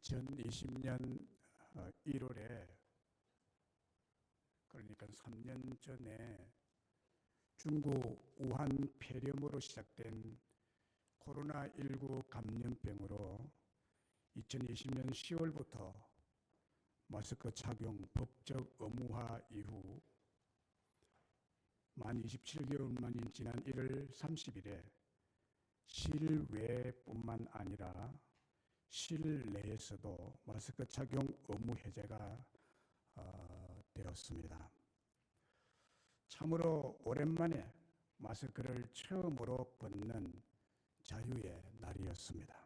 2020년 1월에 그러니까 3년 전에 중국 우한 폐렴으로 시작된 코로나19 감염병으로 2020년 10월부터 마스크 착용 법적 의무화 이후 만 27개월 만인 지난 1월 30일에 실외뿐만 아니라 실내에서도 마스크 착용 의무 해제가 되었습니다. 참으로 오랜만에 마스크를 처음으로 벗는 자유의 날이었습니다.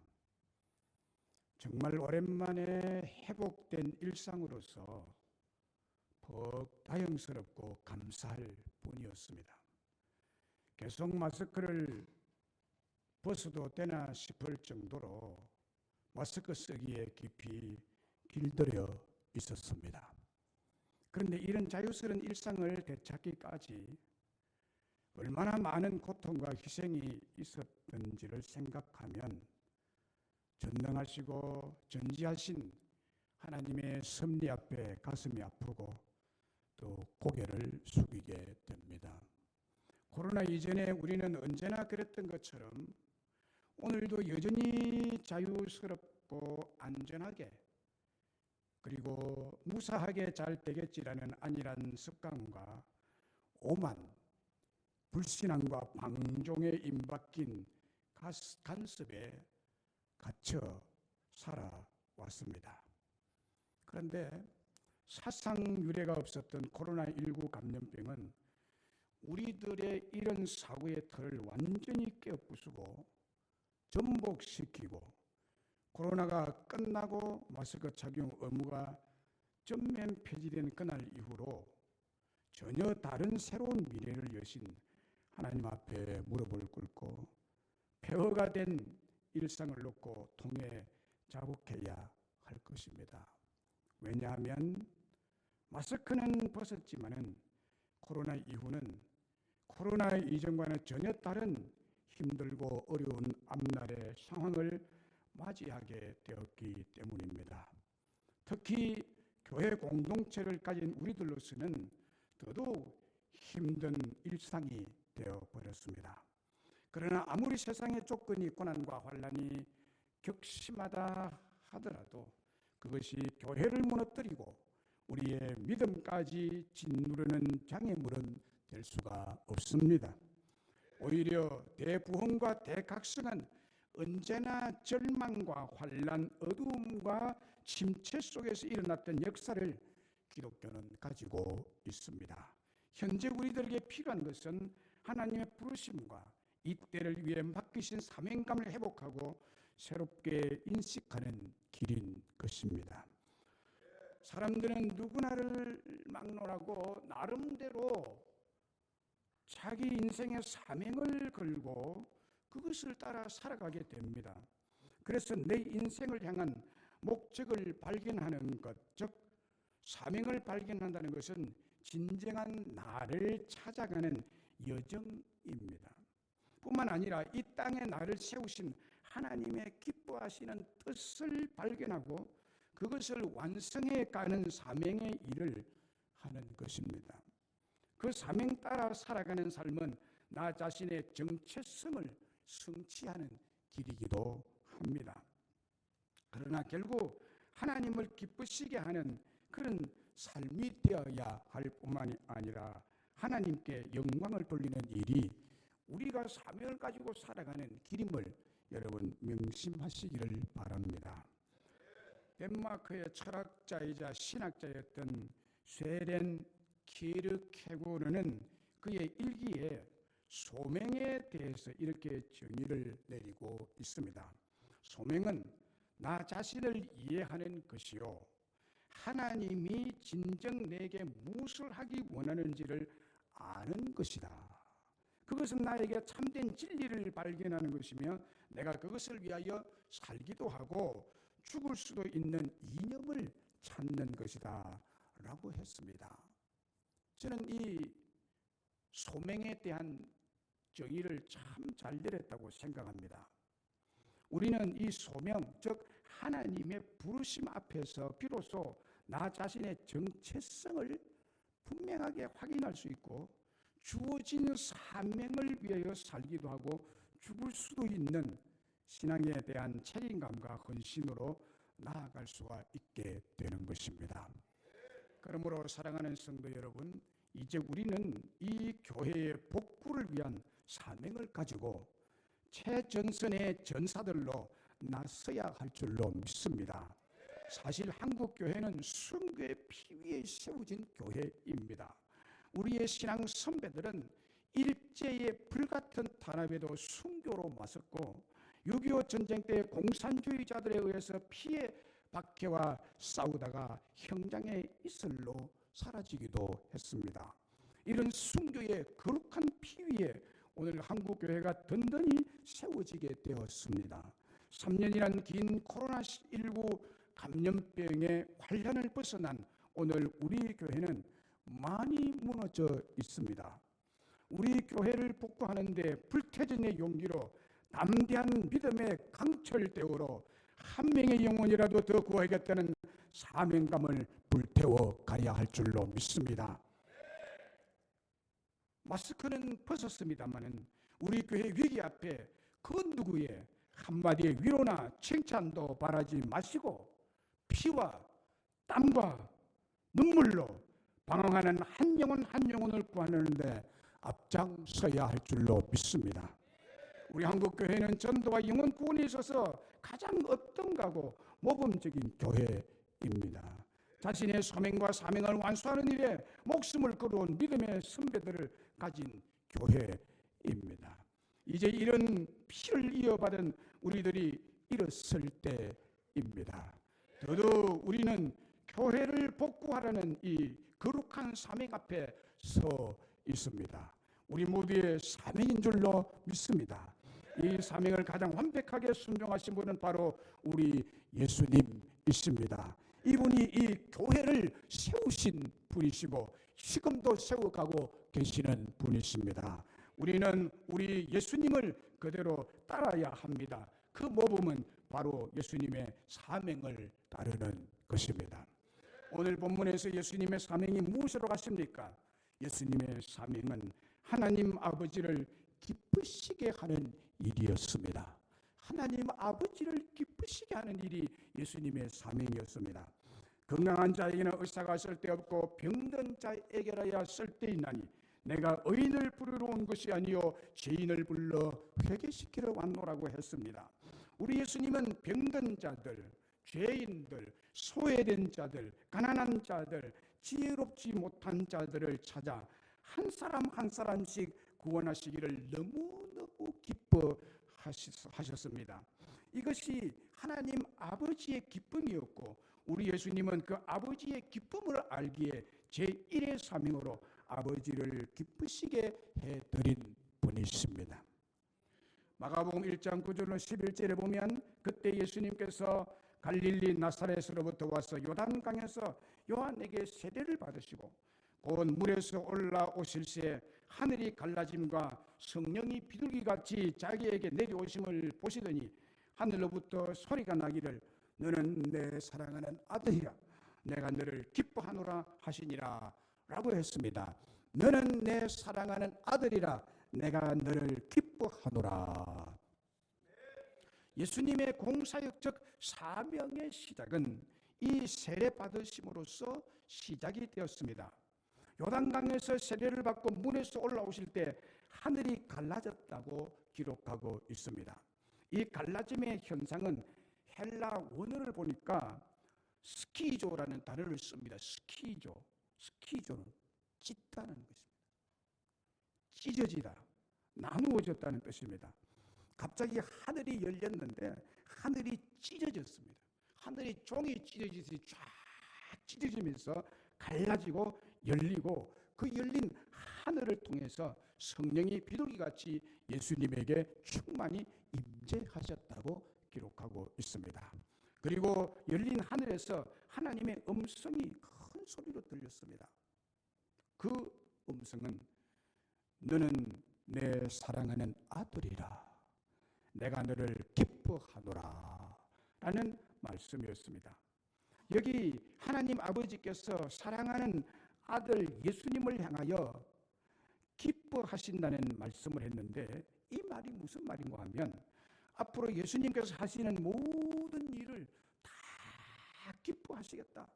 정말 오랜만에 회복된 일상으로서 더욱 다행스럽고 감사할 뿐이었습니다. 계속 마스크를 벗어도 되나 싶을 정도로 마스크 쓰기에 깊이 길들여 있었습니다. 그런데 이런 자유스러운 일상을 되찾기까지 얼마나 많은 고통과 희생이 있었던지를 생각하면 전능하시고 전지하신 하나님의 섭리 앞에 가슴이 아프고 또 고개를 숙이게 됩니다. 코로나 이전에 우리는 언제나 그랬던 것처럼 오늘도 여전히 자유스럽고 안전하게 그리고 무사하게 잘 되겠지라는 안일한 습관과 오만, 불신앙과 방종에 임박힌 간섭에 갇혀 살아왔습니다. 그런데 사상 유례가 없었던 코로나19 감염병은 우리들의 이런 사고의 틀을 완전히 깨부수고 전복시키고 코로나가 끝나고 마스크 착용 의무가 전면 폐지된 그날 이후로 전혀 다른 새로운 미래를 여신 하나님 앞에 무릎을 꿇고 폐허가 된 일상을 놓고 통해 자복해야 할 것입니다. 왜냐하면 마스크는 벗었지만은 코로나 이후는 코로나 이전과는 전혀 다른 힘들고 어려운 앞날의 상황을 맞이하게 되었기 때문입니다. 특히 교회 공동체를 가진 우리들로서는 더더욱 힘든 일상이 되어버렸습니다. 그러나 아무리 세상의 조건이 고난과 환난이 격심하다 하더라도 그것이 교회를 무너뜨리고 우리의 믿음까지 짓누르는 장애물은 될 수가 없습니다. 오히려 대부흥과 대각성은 언제나 절망과 환난, 어두움과 침체 속에서 일어났던 역사를 기독교는 가지고 있습니다. 현재 우리들에게 필요한 것은 하나님의 부르심과 이 때를 위해 맡기신 사명감을 회복하고 새롭게 인식하는 길인 것입니다. 사람들은 누구나를 막론하고 나름대로 자기 인생의 사명을 걸고 그것을 따라 살아가게 됩니다. 그래서 내 인생을 향한 목적을 발견하는 것, 즉 사명을 발견한다는 것은 진정한 나를 찾아가는 여정입니다. 뿐만 아니라 이 땅에 나를 세우신 하나님의 기뻐하시는 뜻을 발견하고 그것을 완성해 가는 사명의 일을 하는 것입니다. 그 사명 따라 살아가는 삶은 나 자신의 정체성을 성취하는 길이기도 합니다. 그러나 결국 하나님을 기쁘시게 하는 그런 삶이 되어야 할 뿐만이 아니라 하나님께 영광을 돌리는 일이 우리가 사명을 가지고 살아가는 길임을 여러분 명심하시기를 바랍니다. 덴마크의 철학자이자 신학자였던 쇠렌 키르케고르는 그의 일기에 소명에 대해서 이렇게 정의를 내리고 있습니다. 소명은 나 자신을 이해하는 것이요 하나님이 진정 내게 무엇을 하기 원하는지를 아는 것이다. 그것은 나에게 참된 진리를 발견하는 것이며 내가 그것을 위하여 살기도 하고 죽을 수도 있는 이념을 찾는 것이다 라고 했습니다. 저는 이 소명에 대한 정의를 참 잘 내렸다고 생각합니다. 우리는 이 소명, 즉 하나님의 부르심 앞에서 비로소 나 자신의 정체성을 분명하게 확인할 수 있고 주어진 사명을 위하여 살기도 하고 죽을 수도 있는 신앙에 대한 책임감과 헌신으로 나아갈 수가 있게 되는 것입니다. 그러므로 사랑하는 성도 여러분, 이제 우리는 이 교회의 복구를 위한 사명을 가지고 최전선의 전사들로 나서야 할 줄로 믿습니다. 사실 한국 교회는 순교의 피 위에 세워진 교회입니다. 우리의 신앙 선배들은 일제의 불같은 탄압에도 순교로 맞섰고 6.25 전쟁 때 공산주의자들에 의해서 피해 박해와 싸우다가 형장의 이슬로 사라지기도 했습니다. 이런 순교의 거룩한 피 위에 오늘 한국교회가 든든히 세워지게 되었습니다. 3년이란 긴 코로나19 감염병의 관련을 벗어난 오늘 우리 교회는 많이 무너져 있습니다. 우리 교회를 복구하는 데 불태전의 용기로 담대한 믿음의 강철대우로 한 명의 영혼이라도 더 구하겠다는 사명감을 불태워 가야 할 줄로 믿습니다. 마스크는 벗었습니다마는 우리 교회 위기 앞에 그 누구의 한마디의 위로나 칭찬도 바라지 마시고 피와 땀과 눈물로 방황하는 한 영혼 한 영혼을 구하는데 앞장서야 할 줄로 믿습니다. 우리 한국교회는 전도와 영혼 구원에 있어서 가장 업등가고 모범적인 교회입니다. 자신의 소명과 사명을 완수하는 일에 목숨을 걸어온 믿음의 선배들을 가진 교회입니다. 이제 이런 피를 이어받은 우리들이 일었을 때입니다. 더더욱 우리는 교회를 복구하라는 이 거룩한 사명 앞에 서 있습니다. 우리 모두의 사명인 줄로 믿습니다. 이 사명을 가장 완벽하게 순종하신 분은 바로 우리 예수님이십니다. 이분이 이 교회를 세우신 분이시고 지금도 세워가고 계시는 분이십니다. 우리는 우리 예수님을 그대로 따라야 합니다. 그 모범은 바로 예수님의 사명을 따르는 것입니다. 오늘 본문에서 예수님의 사명이 무엇으로 가십니까? 예수님의 사명은 하나님 아버지를 기쁘시게 하는 일이었습니다. 하나님 아버지를 기쁘시게 하는 일이 예수님의 사명이었습니다. 건강한 자에게는 의사가 쓸데없고 병든 자에게라야 쓸데있나니 내가 의인을 부르러 온 것이 아니요 죄인을 불러 회개시키러 왔노라고 했습니다. 우리 예수님은 병든 자들, 죄인들, 소외된 자들, 가난한 자들, 지혜롭지 못한 자들을 찾아 한 사람 한 사람씩 구원하시기를 너무너무 기뻐하셨습니다. 이것이 하나님 아버지의 기쁨이었고 우리 예수님은 그 아버지의 기쁨을 알기에 제1의 사명으로 아버지를 기쁘시게 해드린 분이십니다. 마가복음 1장 9절로 11절에 보면 그때 예수님께서 갈릴리 나사렛으로부터 와서 요단강에서 요한에게 세례를 받으시고 곧 물에서 올라오실 새 하늘이 갈라짐과 성령이 비둘기같이 자기에게 내려오심을 보시더니 하늘로부터 소리가 나기를 너는 내 사랑하는 아들이라 내가 너를 기뻐하노라 하시니라 라고 했습니다. 너는 내 사랑하는 아들이라 내가 너를 기뻐하노라. 예수님의 공사역적 사명의 시작은 이 세례 받으심으로써 시작이 되었습니다. 요단강에서 세례를 받고 물에서 올라오실 때 하늘이 갈라졌다고 기록하고 있습니다. 이 갈라짐의 현상은 헬라 원어를 보니까 스키조라는 단어를 씁니다. 스키조는 찢다는 것입니다. 찢어지다, 나누어졌다는 뜻입니다. 갑자기 하늘이 열렸는데 하늘이 찢어졌습니다. 하늘이 종이 찢어지듯이 쫙 찢어지면서 갈라지고 열리고 그 열린 하늘을 통해서 성령이 비둘기같이 예수님에게 충만히 임재하셨다고 기록하고 있습니다. 그리고 열린 하늘에서 하나님의 음성이 큰 소리로 들렸습니다. 그 음성은 너는 내 사랑하는 아들이라 내가 너를 기뻐하노라 라는 말씀이었습니다. 여기 하나님 아버지께서 사랑하는 아들 예수님을 향하여 기뻐하신다는 말씀을 했는데, 이 말이 무슨 말인가 하면 앞으로 예수님께서 하시는 모든 일을 다 기뻐하시겠다,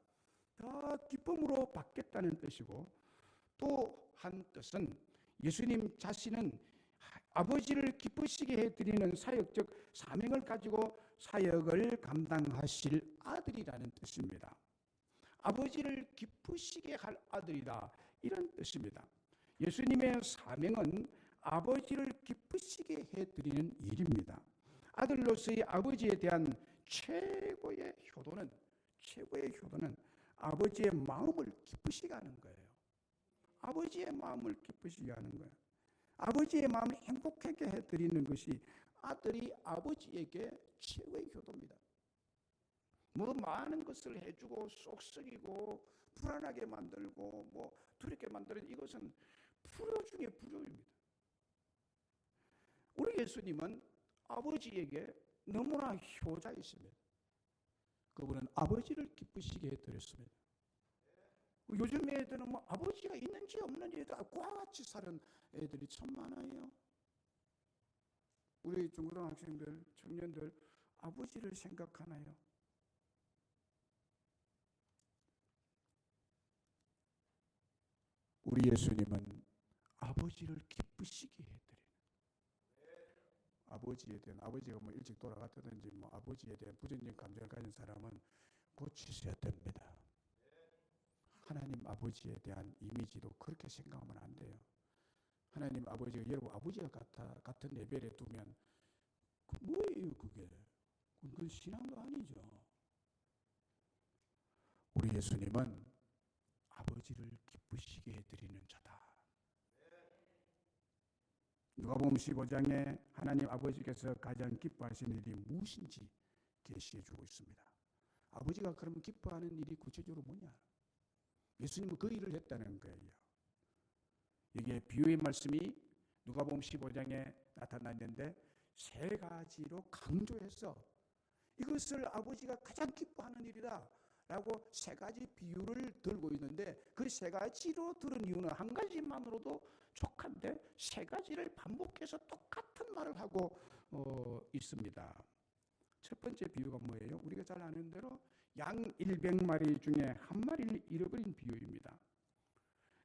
다 기쁨으로 받겠다는 뜻이고, 또 한 뜻은 예수님 자신은 아버지를 기쁘시게 해드리는 사역적 사명을 가지고 사역을 감당하실 아들이라는 뜻입니다. 아버지를 기쁘시게 할 아들이다, 이런 뜻입니다. 예수님의 사명은 아버지를 기쁘시게 해드리는 일입니다. 아들로서의 아버지에 대한 최고의 효도는 아버지의 마음을 기쁘시게 하는 거예요. 아버지의 마음을 기쁘시게 하는 거예요. 아버지의 마음을 행복하게 해드리는 것이 아들이 아버지에게 최고의 효도입니다. 뭐 많은 것을 해주고 속 썩이고 불안하게 만들고 뭐 두렵게 만드는 이것은 불효 중에 불효입니다. 우리 예수님은 아버지에게 너무나 효자이십니다. 그분은 아버지를 기쁘시게 해드렸습니다. 요즘 애들은 뭐 아버지가 있는지 없는지 다 과같이 사는 애들이 참 많아요. 우리 중고등학생들, 청년들 아버지를 생각하나요? 우리 예수님은 아버지를 기쁘시게 해드려요. 아버지에 대한, 아버지가 뭐 일찍 돌아갔다든지 뭐 아버지에 대한 부정적인 감정을 가진 사람은 고치셔야 됩니다. 하나님 아버지에 대한 이미지도 그렇게 생각하면 안 돼요. 하나님 아버지가 여러분 아버지와 같은 레벨에 두면 뭐예요 그게? 그건 신앙도 아니죠. 우리 예수님은 아버지를 기쁘시게 해드리는 자다. 누가복음 15장에 하나님 아버지께서 가장 기뻐하시는 일이 무엇인지 계시해주고 있습니다. 아버지가 그러면 기뻐하는 일이 구체적으로 뭐냐? 예수님은 그 일을 했다는 거예요. 이게 비유의 말씀이 누가복음 15장에 나타났는데 세 가지로 강조해서 이것을 아버지가 가장 기뻐하는 일이다 라고 세 가지 비유를 들고 있는데, 그 세 가지로 들은 이유는 한 가지만으로도 족한데 세 가지를 반복해서 똑같은 말을 하고 있습니다. 첫 번째 비유가 뭐예요? 우리가 잘 아는 대로 양 100마리 중에 한 마리를 잃어버린 비유입니다.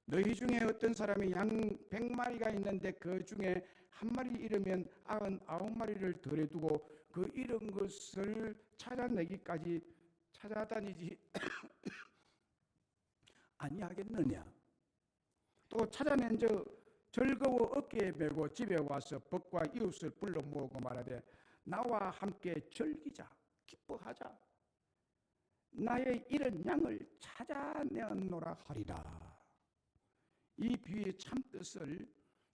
너희 중에 어떤 사람이 양 100마리가 있는데 그 중에 한 마리를 잃으면 99마리를 덜에 두고 그 잃은 것을 찾아내기까지 찾아다니지 아니하겠느냐? 또 찾아낸 저 즐거워 어깨에 메고 집에 와서 벗과 이웃을 불러 모으고 말하되 나와 함께 즐기자, 기뻐하자. 나의 잃은 양을 찾아내었노라 하리라. 이 비유의 참뜻을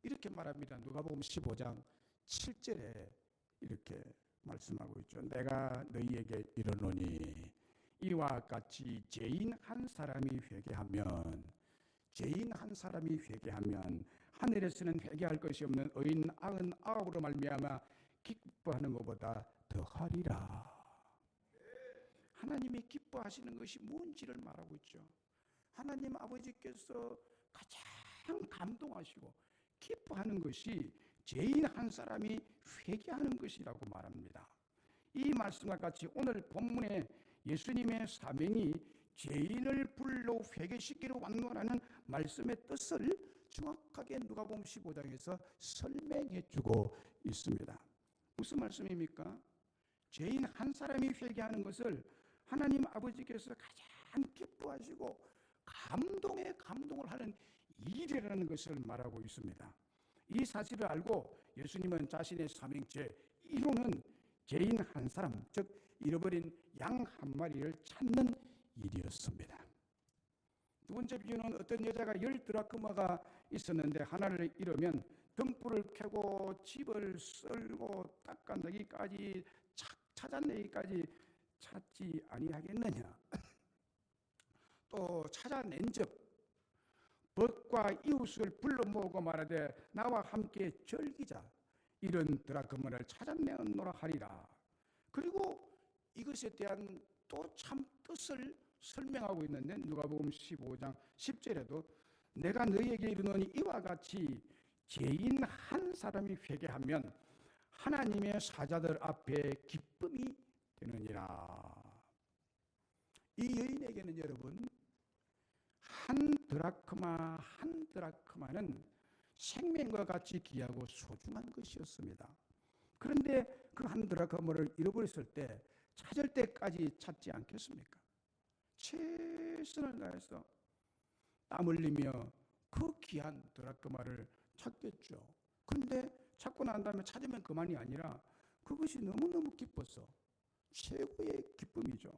이렇게 말합니다. 누가복음 15장 7절에 이렇게 말씀하고 있죠. 내가 너희에게 이르노니 이와 같이 죄인 한 사람이 회개하면 하늘에서는 회개할 것이 없는 의인 99으로 말미암아 기뻐하는 것보다 더하리라. 하나님이 기뻐하시는 것이 뭔지를 말하고 있죠. 하나님 아버지께서 가장 감동하시고 기뻐하는 것이 죄인 한 사람이 회개하는 것이라고 말합니다. 이 말씀과 같이 오늘 본문의 예수님의 사명이 죄인을 불러 회개시키러 왔노라는 말씀의 뜻을 정확하게 누가복음 15장에서 설명해 주고 있습니다. 무슨 말씀입니까? 죄인 한 사람이 회개하는 것을 하나님 아버지께서 가장 기뻐하시고 감동을 하는 일이라는 것을 말하고 있습니다. 이 사실을 알고 예수님은 자신의 사명제 1호는 죄인 한 사람, 즉 잃어버린 양 한 마리를 찾는 일이었습니다. 두 번째 비유는 어떤 여자가 10드라크마가 있었는데 하나를 잃으면 등불을 켜고 집을 썰고 닦아내기까지 찾아내기까지 찾지 아니하겠느냐. 또 찾아낸 즉 벗과 이웃을 불러 모으고 말하되 나와 함께 즐기자. 이런 드라크마를 찾아내었노라 하리라. 그리고 이것에 대한 또 참 뜻을 설명하고 있는데 누가복음 15장 10절에도 내가 너희에게 이르노니 이와 같이 죄인 한 사람이 회개하면 하나님의 사자들 앞에 기쁨이 되느니라. 이 여인에게는 여러분 한 드라크마는 생명과 같이 귀하고 소중한 것이었습니다. 그런데 그 한 드라크마를 잃어버렸을 때 찾을 때까지 찾지 않겠습니까? 최선을 다해서 땀 흘리며 그 귀한 드라크마를 찾겠죠. 그런데 찾고 난 다음에 찾으면 그만이 아니라 그것이 너무너무 기뻐서 최고의 기쁨이죠.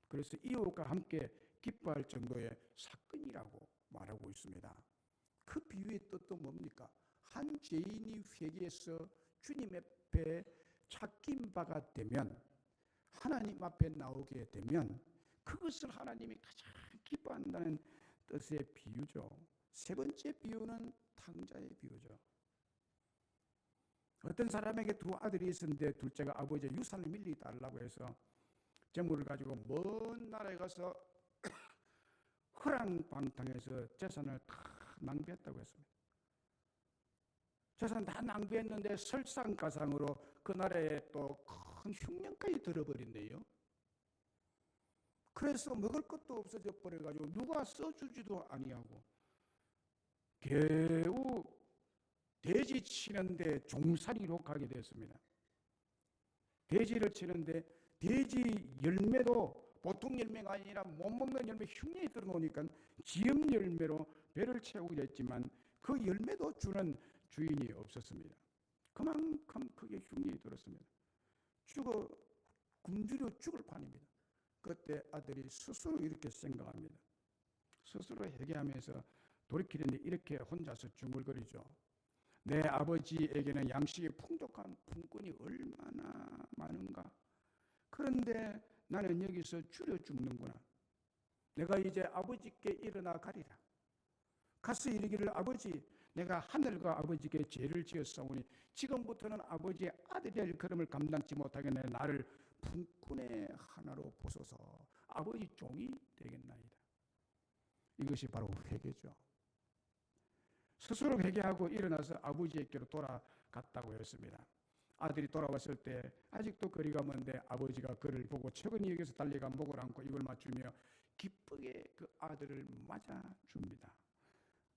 그래서 이웃과 함께 기뻐할 정도의 사건이라고 말하고 있습니다. 그 비유의 뜻도 뭡니까? 한 죄인이 회개해서 주님 앞에 찾긴 바가 되면, 하나님 앞에 나오게 되면 그것을 하나님이 가장 기뻐한다는 뜻의 비유죠. 세 번째 비유는 탕자의 비유죠. 어떤 사람에게 두 아들이 있었는데 둘째가 아버지의 유산을 밀리달라고 해서 재물을 가지고 먼 나라에 가서 허랑방탕해서 재산을 다 낭비했다고 했습니다. 재산 다 낭비했는데 설상가상으로 그 나라에 또 큰 흉년까지 들어버린대요. 그래서 먹을 것도 없어져 버려가지고 누가 써주지도 아니하고 겨우 돼지 치는데 종살이로 가게 되었습니다. 돼지를 치는데 돼지 열매도 보통 열매가 아니라 못 먹는 열매 흉년이 들어오니까 지음 열매로 배를 채우려 했지만 그 열매도 주는 주인이 없었습니다. 그만큼 크게 흉년이 들었습니다. 굶주려 죽을 판입니다. 그때 아들이 스스로 이렇게 생각합니다. 스스로 회개하면서 돌이키는데 이렇게 혼자서 중얼거리죠. 내 아버지에게는 양식이 풍족한 품꾼이 얼마나 많은가. 그런데 나는 여기서 줄여 죽는구나. 내가 이제 아버지께 일어나 가리라. 가서 이르기를 아버지, 내가 하늘과 아버지께 죄를 지었사오니 지금부터는 아버지의 아들이 될 걸음을 감당치 못하겠네. 나를 품꾼의 하나로 보소서. 아버지 종이 되겠나이다. 이것이 바로 회개죠. 스스로 회개하고 일어나서 아버지에게로 돌아갔다고 했습니다. 아들이 돌아왔을 때 아직도 거리가 먼데 아버지가 그를 보고 최근히 여기서 달려간 목을 안고 입을 맞추며 기쁘게 그 아들을 맞아줍니다.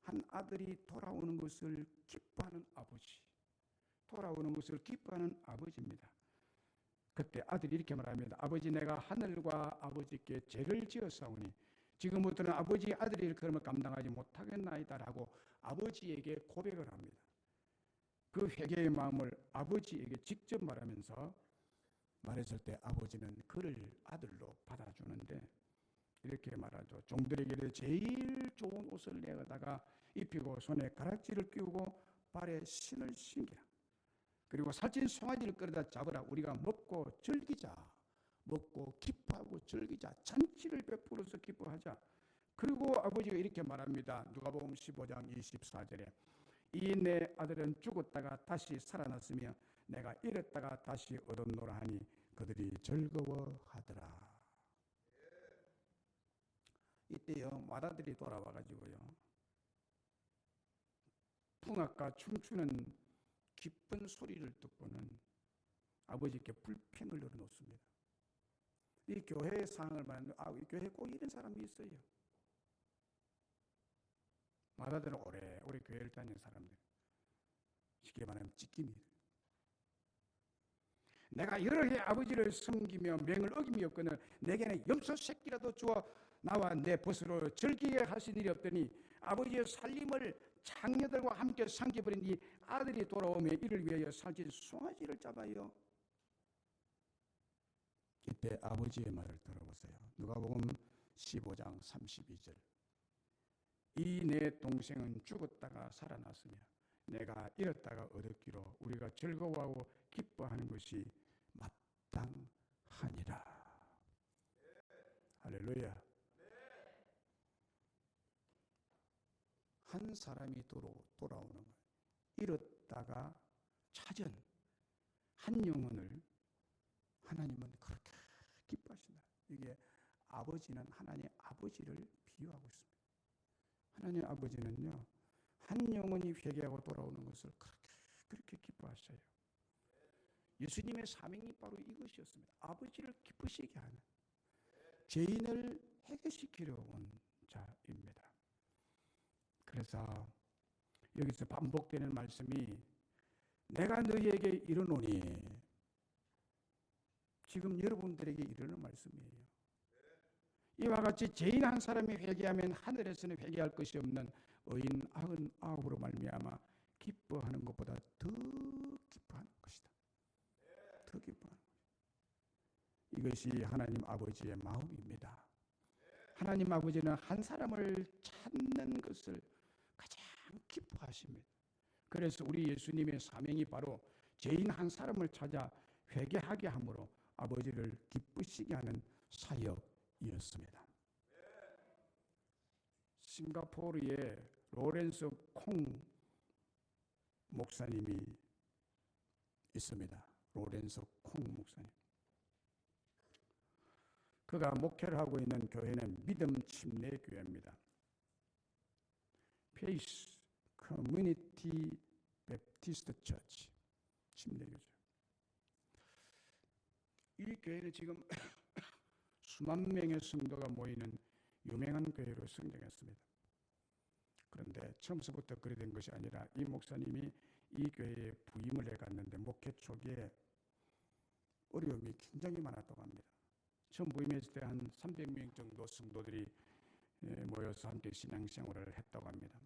한 아들이 돌아오는 것을 기뻐하는 아버지, 돌아오는 것을 기뻐하는 아버지입니다. 그때 아들이 이렇게 말합니다. 아버지, 내가 하늘과 아버지께 죄를 지었사오니 지금부터는 아버지의 아들이 그럼을 감당하지 못하겠나이다라고 아버지에게 고백을 합니다. 그 회개의 마음을 아버지에게 직접 말했을 때 아버지는 그를 아들로 받아주는데 이렇게 말하죠. 종들에게 제일 좋은 옷을 내어다가 입히고 손에 가락지를 끼우고 발에 신을 신기라. 그리고 살찐 송아지를 끌어다 잡으라. 우리가 먹고 즐기자. 먹고 기뻐하고 즐기자. 잔치를 베풀어서 기뻐하자. 그리고 아버지가 이렇게 말합니다. 누가복음 15장 24절에 이 내 아들은 죽었다가 다시 살아났으며 내가 잃었다가 다시 얻었노라 하니 그들이 즐거워하더라. 이때요 맏아들이 돌아와가지고요 풍악과 춤추는 기쁜 소리를 듣고는 아버지께 불평을 늘어놓습니다. 이 교회의 상황을 말하는 이 교회에 꼭 이런 사람이 있어요. 맏아들은 오래오래 교회를 다니는 사람들, 쉽게 말하면 찢김이. 내가 여러 해 아버지를 섬기며 명을 어김이 없거늘 내게는 염소 새끼라도 주어 나와 내 벗으로 즐기게 하신 일이 없더니 아버지의 살림을 장녀들과 함께 삼켜버린 이 아들이 돌아오며 이를 위하여 살찐 송아지를 잡아요. 이때 아버지의 말을 들어보세요. 누가복음 15장 32절. 이 내 동생은 죽었다가 살아났으며 내가 잃었다가 얻었기로 우리가 즐거워하고 기뻐하는 것이 마땅하니라. 할렐루야. 한 사람이 돌아오는 거예요. 잃었다가 찾은 한 영혼을 하나님은 그렇게 기뻐하신다. 이게 아버지는 하나님 아버지를 비유하고 있습니다. 하나님 아버지는요, 한 영혼이 회개하고 돌아오는 것을 그렇게 기뻐하셔요. 예수님의 사명이 바로 이것이었습니다. 아버지를 기쁘시게 하는, 죄인을 해결시키려 온 자입니다. 그래서 여기서 반복되는 말씀이 내가 너희에게 이르노니, 지금 여러분들에게 이르는 말씀이에요. 이와 같이 죄인 한 사람이 회개하면 하늘에서는 회개할 것이 없는 의인 99으로 말미암아 기뻐하는 것보다 더 기뻐하는 것이다. 더 기뻐하는 것이다. 이것이 하나님 아버지의 마음입니다. 하나님 아버지는 한 사람을 찾는 것을 가장 기뻐하십니다. 그래서 우리 예수님의 사명이 바로 죄인 한 사람을 찾아 회개하게 함으로 아버지를 기쁘시게 하는 사역이었습니다. 싱가포르에 로렌스 콩 목사님이 있습니다. 로렌스 콩 목사님. 그가 목회를 하고 있는 교회는 믿음 침례 교회입니다. 페이스 커뮤니티 베프티스트 처치 침례교죠. 이 교회는 지금 수만 명의 성도가 모이는 유명한 교회로 성장했습니다. 그런데 처음서부터 그리 된 것이 아니라 이 목사님이 이 교회에 부임을 해갔는데 목회 초기에 어려움이 굉장히 많았다고 합니다. 처음 부임했을 때 한 300명 정도 성도들이 모여서 함께 신앙생활을 했다고 합니다.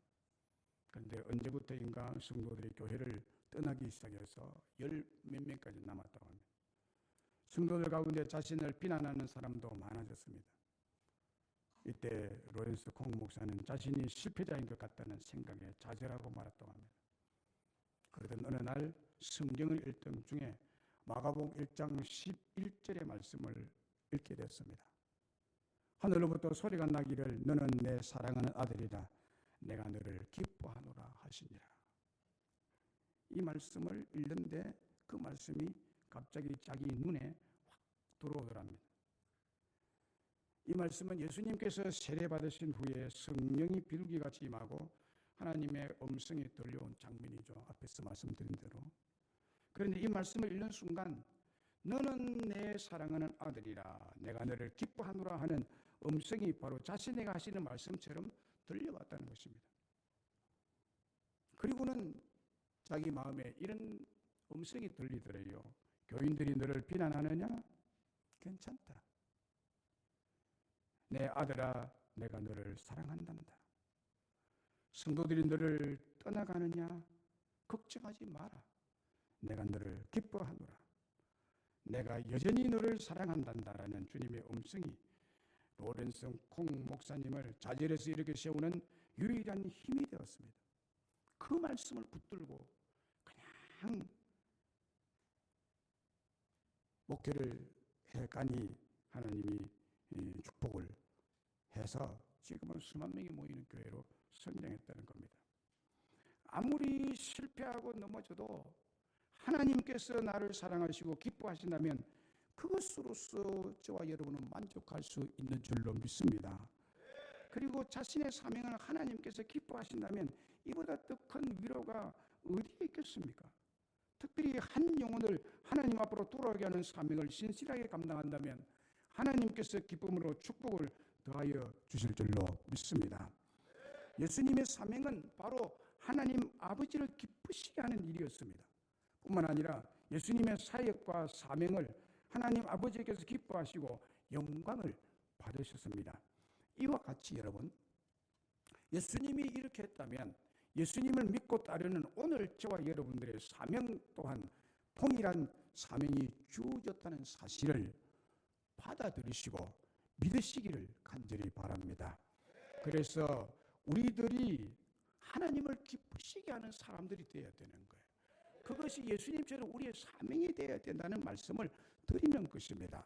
그런데 언제부터인가 성도들이 교회를 떠나기 시작해서 열 몇 명까지 남았다고 합니다. 성도들 가운데 자신을 비난하는 사람도 많아졌습니다. 이때 로렌스 콩 목사는 자신이 실패자인 것 같다는 생각에 좌절하고 말았다고 합니다. 그러던 어느 날 성경을 읽던 중에 마가복음 1장 11절의 말씀을 읽게 됐습니다. 하늘로부터 소리가 나기를 너는 내 사랑하는 아들이다. 내가 너를 기뻐하노라 하시니라. 이 말씀을 읽는데 그 말씀이 갑자기 자기 눈에 확 들어오더랍니다. 이 말씀은 예수님께서 세례받으신 후에 성령이 비둘기같이 임하고 하나님의 음성이 들려온 장면이죠. 앞에서 말씀드린 대로. 그런데 이 말씀을 읽는 순간 너는 내 사랑하는 아들이라 내가 너를 기뻐하노라 하는 음성이 바로 자신에게 하시는 말씀처럼 들려왔다는 것입니다. 그리고는 자기 마음에 이런 음성이 들리더래요. 교인들이 너를 비난하느냐? 괜찮다. 내 아들아 내가 너를 사랑한단다. 성도들이 너를 떠나가느냐? 걱정하지 마라. 내가 너를 기뻐하노라. 내가 여전히 너를 사랑한단다라는 주님의 음성이 로렌스 콩 목사님을 좌절에서 이렇게 세우는 유일한 힘이 되었습니다. 그 말씀을 붙들고 그냥 목회를 해가니 하나님이 축복을 해서 지금은 수만 명이 모이는 교회로 성장했다는 겁니다. 아무리 실패하고 넘어져도 하나님께서 나를 사랑하시고 기뻐하신다면 그것으로서 저와 여러분은 만족할 수 있는 줄로 믿습니다. 그리고 자신의 사명을 하나님께서 기뻐하신다면 이보다 더 큰 위로가 어디에 있겠습니까? 특별히 한 영혼을 하나님 앞으로 돌아오게 하는 사명을 신실하게 감당한다면 하나님께서 기쁨으로 축복을 더하여 주실 줄로 믿습니다. 예수님의 사명은 바로 하나님 아버지를 기쁘시게 하는 일이었습니다. 뿐만 아니라 예수님의 사역과 사명을 하나님 아버지께서 기뻐하시고 영광을 받으셨습니다. 이와 같이 여러분, 예수님이 이렇게 했다면 예수님을 믿고 따르는 오늘 저와 여러분들의 사명 또한 동일한 사명이 주어졌다는 사실을 받아들이시고 믿으시기를 간절히 바랍니다. 그래서 우리들이 하나님을 기쁘시게 하는 사람들이 되어야 되는 거예요. 그것이 예수님처럼 우리의 사명이 되어야 된다는 말씀을 드리는 것입니다.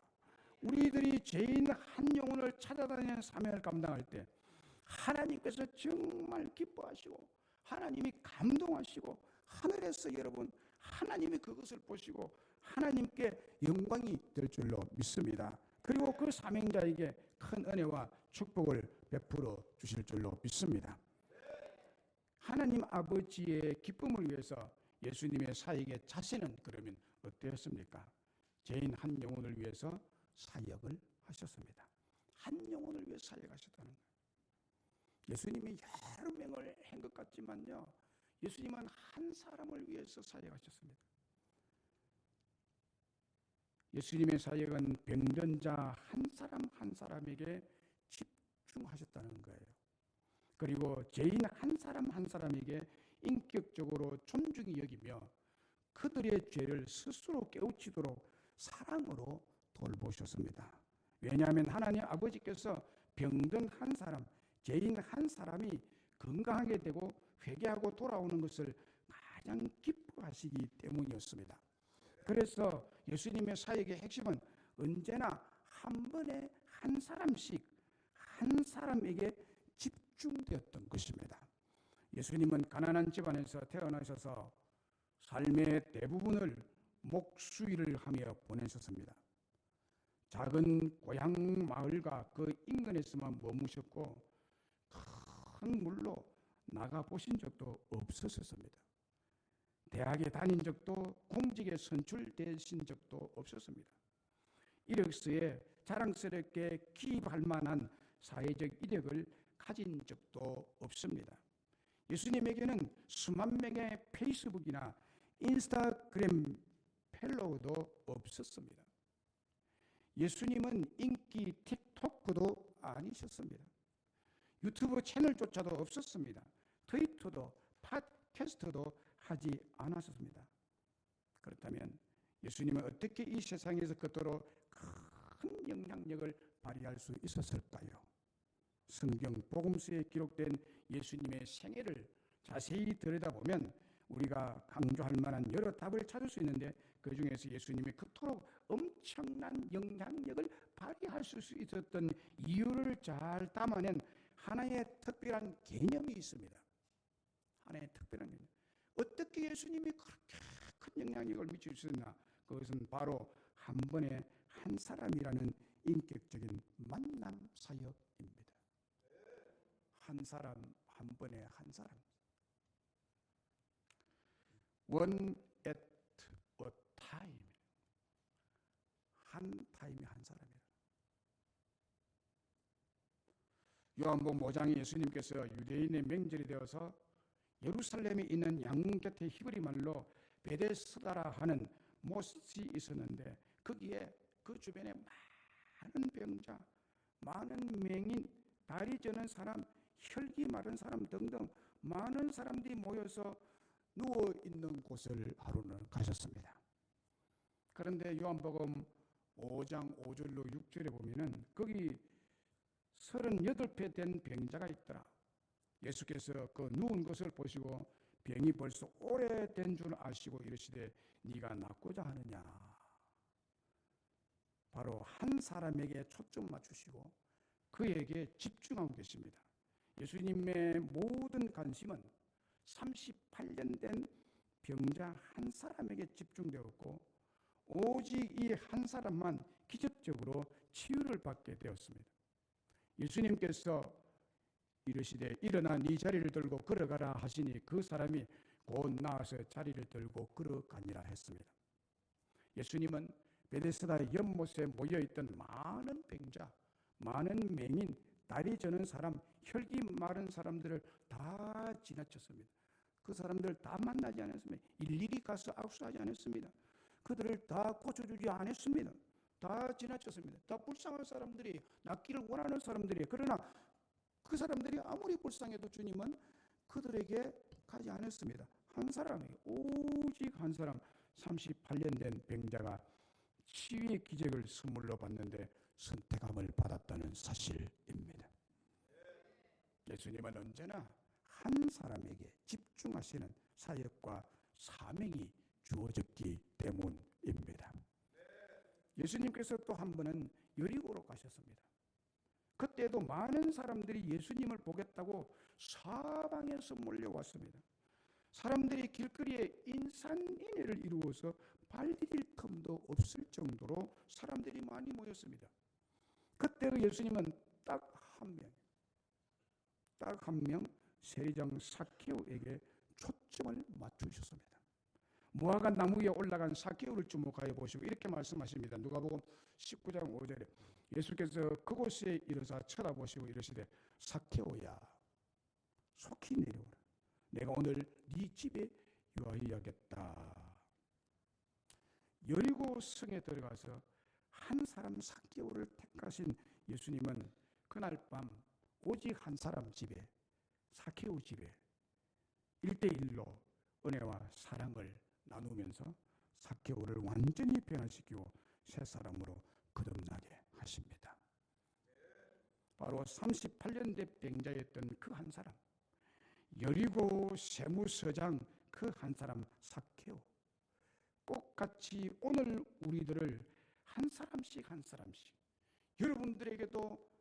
우리들이 죄인 한 영혼을 찾아다니는 사명을 감당할 때 하나님께서 정말 기뻐하시고 하나님이 감동하시고 하늘에서 여러분 하나님이 그것을 보시고 하나님께 영광이 될 줄로 믿습니다. 그리고 그 사명자에게 큰 은혜와 축복을 베풀어 주실 줄로 믿습니다. 하나님 아버지의 기쁨을 위해서 예수님의 사역의 자세는 그러면 어떠했습니까? 죄인 한 영혼을 위해서 사역을 하셨습니다. 한 영혼을 위해 사역하셨다는 거예요. 예수님이 여러 명을 한 것 같지만요, 예수님은 한 사람을 위해서 사역하셨습니다. 예수님의 사역은 병든 자 한 사람 한 사람에게 집중하셨다는 거예요. 그리고 죄인 한 사람 한 사람에게 인격적으로 존중히 여기며 그들의 죄를 스스로 깨우치도록 사랑으로 돌보셨습니다. 왜냐하면 하나님 아버지께서 병든 한 사람, 죄인 한 사람이 건강하게 되고 회개하고 돌아오는 것을 가장 기뻐하시기 때문이었습니다. 그래서 예수님의 사역의 핵심은 언제나 한 번에 한 사람씩 한 사람에게 집중되었던 것입니다. 예수님은 가난한 집안에서 태어나셔서 삶의 대부분을 목수일을 하며 보내셨습니다. 작은 고향 마을과 그 인근에서만 머무셨고 큰 물로 나가보신 적도 없었습니다. 대학에 다닌 적도 공직에 선출되신 적도 없었습니다. 이력서에 자랑스럽게 기입할 만한 사회적 이력을 가진 적도 없습니다. 예수님에게는 수만 명의 페이스북이나 인스타그램 팔로워도 없었습니다. 예수님은 인기 틱토크도 아니셨습니다. 유튜브 채널조차도 없었습니다. 트위터도 팟캐스트도 하지 않았습니다. 그렇다면 예수님은 어떻게 이 세상에서 그토록 큰 영향력을 발휘할 수 있었을까요? 성경 복음서에 기록된 예수님의 생애를 자세히 들여다보면 우리가 강조할 만한 여러 답을 찾을 수 있는데, 그 중에서 예수님이 그토록 엄청난 영향력을 발휘할 수 있었던 이유를 잘 담아낸 하나의 특별한 개념이 있습니다. 하나의 특별한 개념. 어떻게 예수님이 그렇게 큰 영향력을 미칠 수 있나? 그것은 바로 한 번에 한 사람이라는 인격적인 만남 사역입니다. 한 사람, 한 번에 한 사람. One at a time. 한 타임에 한 사람이라. 요한복음 5장에 예수님께서 유대인의 명절이 되어서 예루살렘에 있는 양 곁에 히브리 말로 베데스다라 하는 못이 있었는데, 거기에 그 주변에 많은 병자, 많은 맹인, 다리 저는 사람, 혈기 마른 사람 등등 많은 사람들이 모여서 누워 있는 곳을 하루는 가셨습니다. 그런데 요한복음 5장 5절로 6절에 보면은 거기 38배 된 병자가 있더라. 예수께서 그 누운 것을 보시고 병이 벌써 오래된 줄 아시고 이르시되 네가 낫고자 하느냐. 바로 한 사람에게 초점 맞추시고 그에게 집중하고 계십니다. 예수님의 모든 관심은 38년 된 병자 한 사람에게 집중되었고, 오직 이 한 사람만 기적적으로 치유를 받게 되었습니다. 예수님께서 이르시되 일어나 네 자리를 들고 걸어가라 하시니 그 사람이 곧 나와서 자리를 들고 걸어가니라 했습니다. 예수님은 베데스다 연못에 모여있던 많은 병자, 많은 맹인, 다리 저는 사람, 혈기 마른 사람들을 다 지나쳤습니다. 그 사람들 다 만나지 않았습니다. 일일이 가서 악수하지 않았습니다. 그들을 다 고쳐주지 않았습니다. 다 지나쳤습니다. 다 불쌍한 사람들이, 낫기를 원하는 사람들이. 그러나 그 사람들이 아무리 불쌍해도 주님은 그들에게 가지 않았습니다. 한 사람이, 오직 한 사람, 38년 된 병자가 치유의 기적을 선물로 받는데 선택함을 받았다는 사실입니다. 예수님은 언제나 한 사람에게 집중하시는 사역과 사명이 주어졌기 때문입니다. 예수님께서 또 한 번은 여리고로 가셨습니다. 그때도 많은 사람들이 예수님을 보겠다고 사방에서 몰려왔습니다. 사람들이 길거리에 인산인해를 이루어서 발 디딜 틈도 없을 정도로 사람들이 많이 모였습니다. 그때 예수님은 딱 한 명, 세리장 삭개오에게 초점을 맞추셨습니다. 무화과 나무 위에 올라간 삭개오를 주목하여 보시고 이렇게 말씀하십니다. 누가복음 19장 5절에 예수께서 그곳에 이르사 쳐다보시고 이르시되 삭개오야 속히 내려오라. 내가 오늘 네 집에 유하여야겠다. 여리고 성에 들어가서 한 사람 삭개오를 택하신 예수님은 그날 밤 오직 한 사람 집에, 삭개오 집에 1대1로 은혜와 사랑을 나누면서 삭개오를 완전히 변화시키고 새 사람으로 거듭나게 하십니다. 바로 38년 대 병자였던 그 한 사람, 여리고 세무서장 그 한 사람 삭개오, 똑같이 오늘 우리들을 한 사람씩 여러분들에게도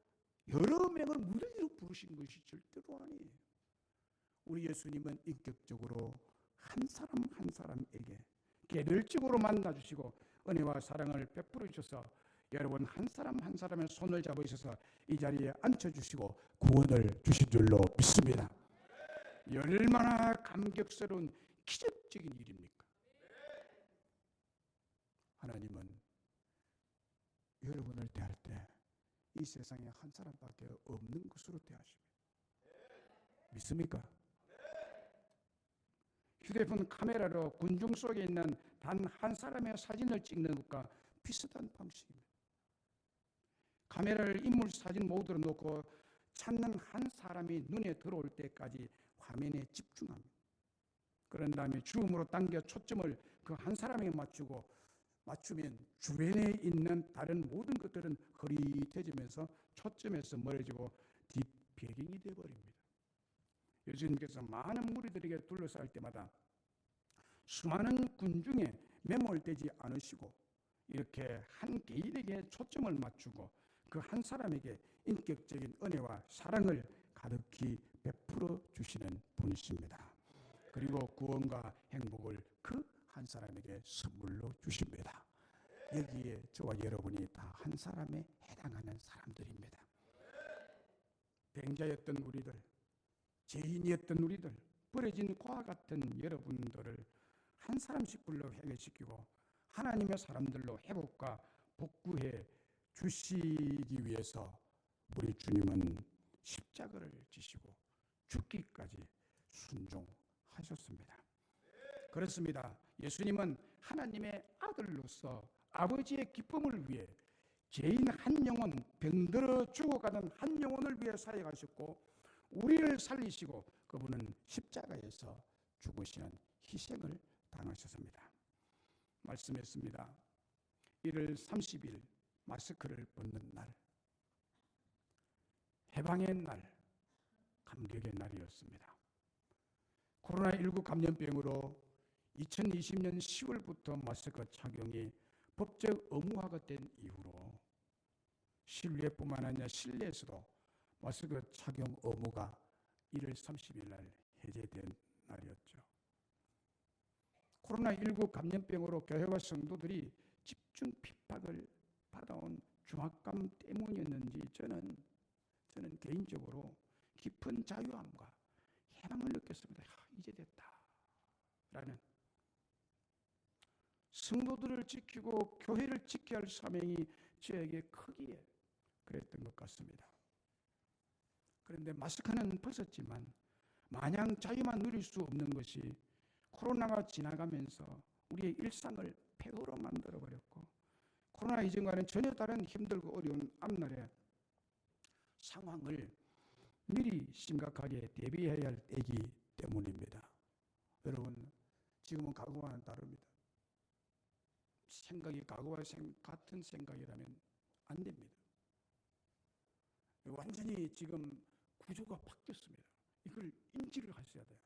여러 명을 무리로 부르신 것이 절대로 아니에요. 우리 예수님은 인격적으로 한 사람 한 사람에게 개별적으로 만나주시고 은혜와 사랑을 베풀어 주셔서 여러분 한 사람 한 사람의 손을 잡으셔서 이 자리에 앉혀주시고 구원을 주신 줄로 믿습니다. 얼마나 감격스러운 기적적인 일입니까? 하나님은 여러분을 대할 때 이 세상에 한 사람밖에 없는 것으로 대하십니다. 믿습니까? 휴대폰 카메라로 군중 속에 있는 단 한 사람의 사진을 찍는 것과 비슷한 방식입니다. 카메라를 인물 사진 모드로 놓고 찾는 한 사람이 눈에 들어올 때까지 화면에 집중합니다. 그런 다음에 줌으로 당겨 초점을 그 한 사람에 맞추면 주변에 있는 다른 모든 것들은 흐릿해지면서 초점에서 멀어지고 뒷배경이 되어버립니다. 예수님께서 많은 무리들에게 둘러싸일 때마다 수많은 군중에 매몰되지 않으시고 이렇게 한 개인에게 초점을 맞추고 그 한 사람에게 인격적인 은혜와 사랑을 가득히 베풀어 주시는 분이십니다. 그리고 구원과 행복을 그 한 사람에게 선물로 주십니다. 여기에 저와 여러분이 다 한 사람에 해당하는 사람들입니다. 병자였던 우리들, 죄인이었던 우리들, 버려진 고와 같은 여러분들을 한 사람씩 불러 회개시키고 하나님의 사람들로 회복과 복구해 주시기 위해서 우리 주님은 십자가를 지시고 죽기까지 순종하셨습니다. 그렇습니다. 예수님은 하나님의 아들로서 아버지의 기쁨을 위해 죄인 한 영혼, 병들어 죽어가는 한 영혼을 위해 사역하셨고 우리를 살리시고 그분은 십자가에서 죽으시는 희생을 당하셨습니다. 말씀했습니다. 1월 30일 마스크를 벗는 날, 해방의 날, 감격의 날이었습니다. 코로나19 감염병으로 2020년 10월부터 마스크 착용이 법적 의무화가 된 이후로 실외뿐만 아니라 실내에서도 마스크 착용 의무가 1월 30일 날 해제된 날이었죠. 코로나19 감염병으로 교회와 성도들이 집중 핍박을 받아온 중압감 때문이었는지 저는 개인적으로 깊은 자유함과 해방을 느꼈습니다. 이제 됐다 라는 성도들을 지키고 교회를 지켜야 할 사명이 저에게 크기에 그랬던 것 같습니다. 그런데 마스크는 벗었지만 마냥 자유만 누릴 수 없는 것이 코로나가 지나가면서 우리의 일상을 폐허로 만들어버렸고 코로나 이전과는 전혀 다른 힘들고 어려운 앞날의 상황을 미리 심각하게 대비해야 할 때이기 때문입니다. 여러분, 지금은 과거와는 다릅니다. 생각이 과거와 같은 생각이라면 안 됩니다. 완전히 지금 구조가 바뀌었습니다. 이걸 인지를 하셔야 돼요.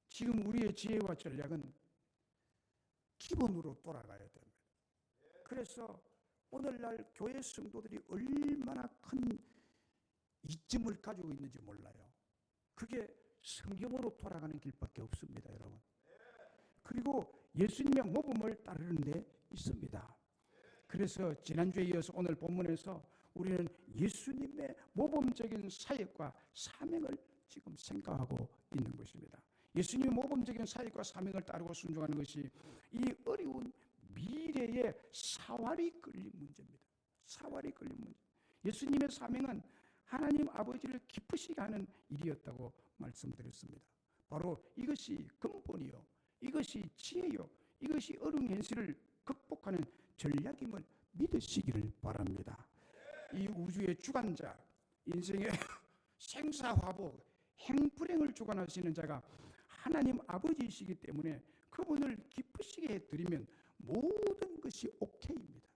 지금 우리의 지혜와 전략은 기본으로 돌아가야 됩니다. 그래서 오늘날 교회 성도들이 얼마나 큰 이점을 가지고 있는지 몰라요. 그게 성경으로 돌아가는 길밖에 없습니다, 여러분. 그리고 예수님의 모범을 따르는 데 있습니다. 그래서 지난주에 이어서 오늘 본문에서 우리는 예수님의 모범적인 사역과 사명을 지금 생각하고 있는 것입니다. 예수님의 모범적인 사역과 사명을 따르고 순종하는 것이 이 어려운 미래의 사활이 걸린 문제입니다. 사활이 걸린 문제. 예수님의 사명은 하나님 아버지를 기쁘시게 하는 일이었다고 말씀드렸습니다. 바로 이것이 근본이요, 이것이 지혜요, 이것이 어려운 현실을 극복하는 전략임을 믿으시기를 바랍니다. 이 우주의 주관자, 인생의 생사화복, 행불행을 주관하시는 자가 하나님 아버지이시기 때문에 그분을 기쁘시게 해드리면 모든 것이 오케이입니다.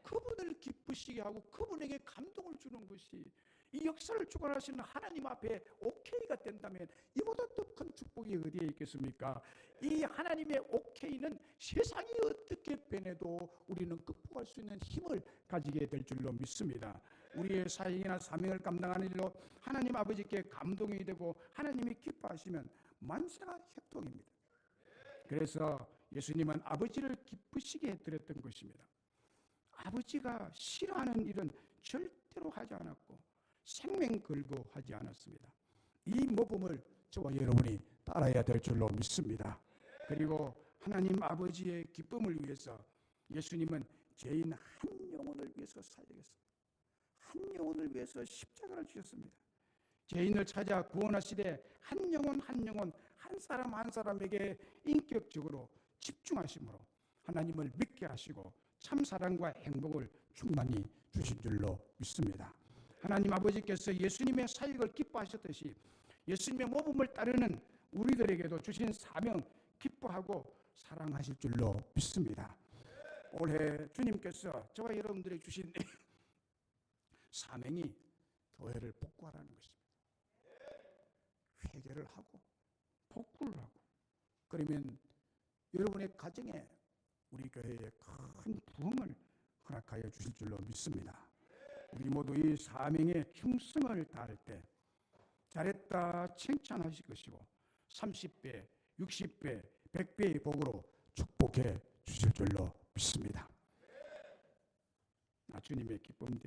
그분을 기쁘시게 하고 그분에게 감동을 주는 것이 이 역사를 주관하시는 하나님 앞에 오케이가 된다면 이보다 더 큰 축복이 어디에 있겠습니까? 이 하나님의 오케이는 세상이 어떻게 변해도 우리는 극복할 수 있는 힘을 가지게 될 줄로 믿습니다. 우리의 사역이나 사명을 감당하는 일로 하나님 아버지께 감동이 되고 하나님이 기뻐하시면 만사가 협동입니다. 그래서 예수님은 아버지를 기쁘시게 해드렸던 것입니다. 아버지가 싫어하는 일은 절대로 하지 않았고 생명 걸고 하지 않았습니다. 이 모범을 저와 여러분이 따라야 될 줄로 믿습니다. 그리고 하나님 아버지의 기쁨을 위해서 예수님은 죄인 한 영혼을 위해서 사역했습니다. 한 영혼을 위해서 십자가를 지셨습니다. 죄인을 찾아 구원하시되 한 영혼 한 영혼 한 사람 한 사람에게 인격적으로 집중하심으로 하나님을 믿게 하시고 참 사랑과 행복을 충만히 주신 줄로 믿습니다. 하나님 아버지께서 예수님의 사역을 기뻐하셨듯이 예수님의 모범을 따르는 우리들에게도 주신 사명 기뻐하고 사랑하실 줄로 믿습니다. 올해 주님께서 저와 여러분들에게 주신 사명이 교회를 복구하라는 것입니다. 회개를 하고 복구를 하고 그러면 여러분의 가정에 우리 교회에 큰 부흥을 허락하여 주실 줄로 믿습니다. 우리 모두 이 사명에 충성을 다할 때 잘했다 칭찬하실 것이고 30배, 60배, 100배의 복으로 축복해 주실 줄로 믿습니다. 주님의 기쁨 되기